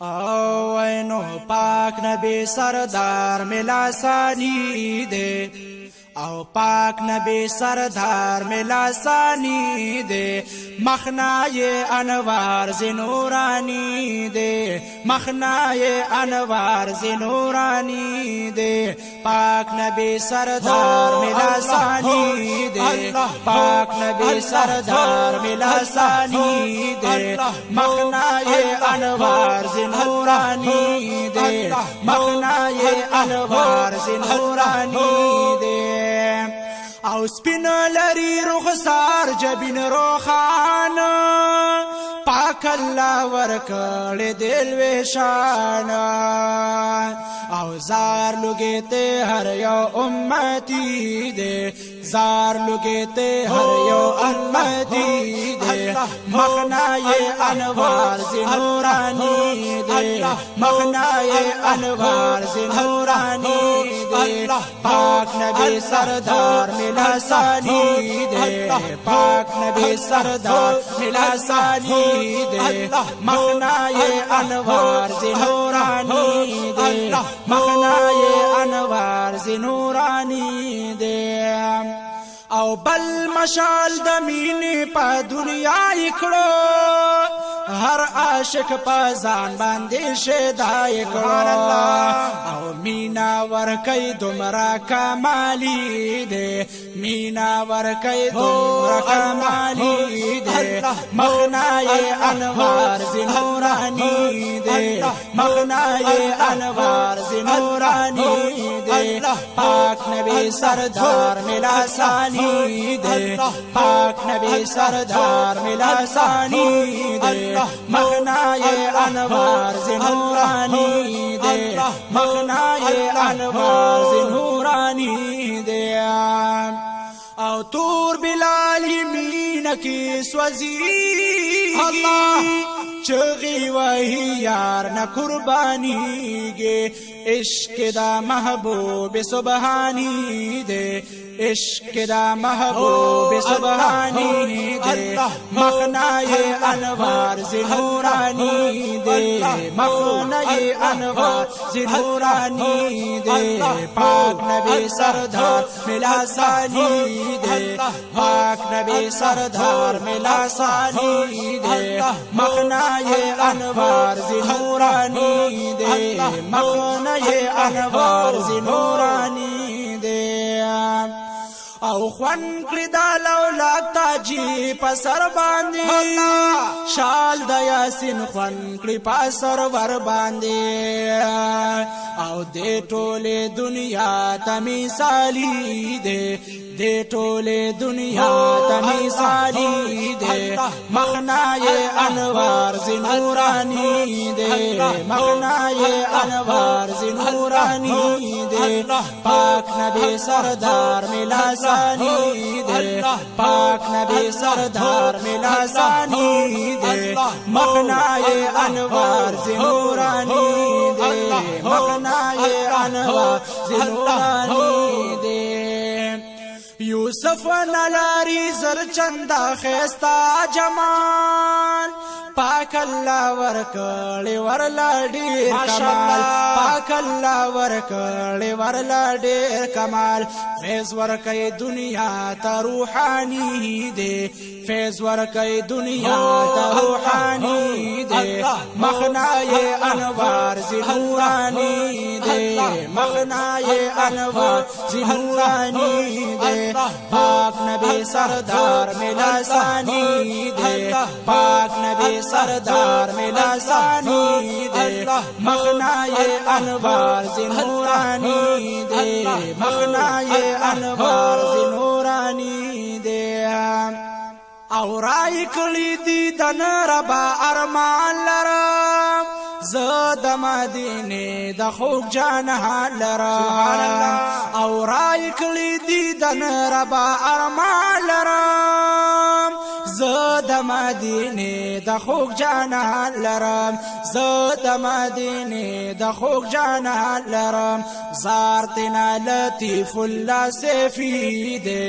او اینو پاک نبی سردار ملا ثانی دے او پاک نبی سردار ملا ثانی دے مخنائے انوار زنورانی دے مخنائے انوار زنورانی دے پاک نبی سردار ملا ثانی دے پاک نبی سردار ملا ثانی دے مخنائے انوار زنورانی دے مخنائے انوار زنورانی دے او سپین لري رخسار جبین روخان پاک الله ورکړ دل وشان او زار لګیته هر یو امتی دے زار لګیته هر یو امتی دے مخنائے انوار زنورانی دے مخنائے انوار زنورانی دے پاک نبی سردار ملا ثانی دے پاک نبی سردار ملا ثانی دے مخنائے انوار زنورانی دے مخنائے انوار زنورانی دے او بل مشال د مینې په دنیا کړو هر عاشق په ځان باندې شیدای کړو او مینا ورکې دومره کمالی دے مینا ورکې دومره کمالی دے مخنائے انوار زنورانی دے مخنائے انوار زنورانی دے پاک نبی سردار ملا ثانی دے پاک نبی سردار ملا ثانی دے مخنائے انوار زنورانی دے مخنائے انوار زنورانی دے او تور بلال یمین کی سوزی چغی وہی یار نہ قربانی گے عشق دا محبوب سبحانی دے عشق دا محبوب سبحانی دے مخنائے انوار زنورانی دے مخنائے انوار زنورانی دے پاک نبی سردار ملا ثانی دے پاک نبی سردار ملا ثانی دے مخنائے انوار زنورانی دے مخنائے انوار زنورانی دے او خوان کړی دا لولاک تاجی په سر باندې شال د یاسین خوان کړی په سر ور باندې او دې ټوله دنیا ته مثالی دے دې ټوله دنیا ته مثالی دے مخنائے انوار زنورانی دے مخنائے انوار زنورانی دے پاک نبی سردار ملا ثانی دے پاک نبی سردار ملا ثانی دے مخنائے انوار زنورانی دے مخنائے انوار زنورانی دے یوسف نلاری زر چندا خیستا جمال پاک اللہ ورکڑی ورلا ډیر کمال پاک اللہ ورکڑی ورلا ډیر کمال فیض ورکی دنیا تا روحانی دے فیض ورکی دنیا تا روحانی دے مخنائے انوار زنورانی دے مخنائے انوار زنورانی دے پاک نبی سردار ملا ثانی دے پاک نبی سردار ملا ثانی دے مخنائے انوار زنورانی دے مخنائے انوار زنورانی دے او رای کلی دی دن ربا ارمان لرم زد مدینه د خوږ جانان لرم او رای کلی دی دن ربا ارمان لرم زد مدینه د خوږ جانان لرم زد مدینه د خوږ جانان لرم زارتنا لطیف الله سیفی دے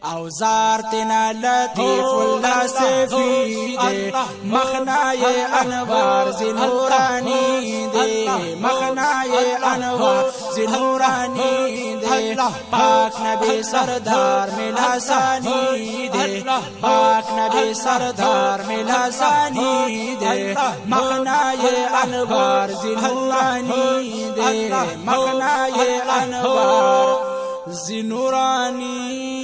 او زار تنا لطیف اللہ سفی دے مخنائے انوار زنورانی دے مخنائے انوار زنورانی دے پاک نبی سردار ملا ثانی دے پاک نبی سردار ملا ثانی دے مخنائے انوار زنورانی دے مخنائے انوار زنورانی